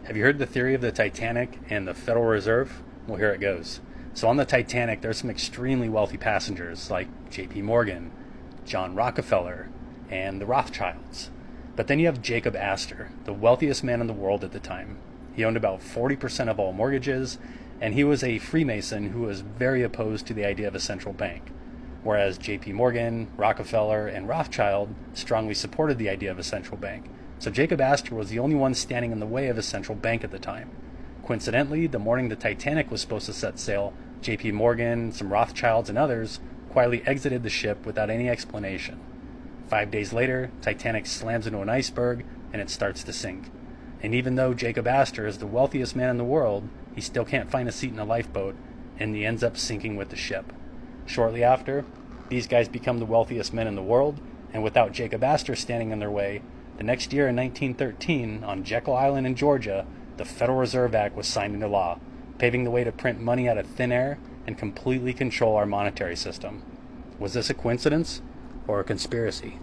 Have you heard the theory of the Titanic and the Federal Reserve? Well, here it goes. So on the Titanic, there's some extremely wealthy passengers like J.P. Morgan, John Rockefeller, and the Rothschilds. But then you have Jacob Astor, the wealthiest man in the world at the time. He owned about 40% of all mortgages, and he was a Freemason who was very opposed to the idea of a central bank. Whereas J.P. Morgan, Rockefeller, and Rothschild strongly supported the idea of a central bank. So Jacob Astor was the only one standing in the way of a central bank at the time. Coincidentally, the morning the Titanic was supposed to set sail, J.P. Morgan, some Rothschilds, and others quietly exited the ship without any explanation. 5 days later, Titanic slams into an iceberg and it starts to sink. And even though Jacob Astor is the wealthiest man in the world, he still can't find a seat in a lifeboat, and he ends up sinking with the ship. Shortly after, these guys become the wealthiest men in the world, and without Jacob Astor standing in their way, the next year in 1913, on Jekyll Island in Georgia, the Federal Reserve Act was signed into law, paving the way to print money out of thin air and completely control our monetary system. Was this a coincidence or a conspiracy?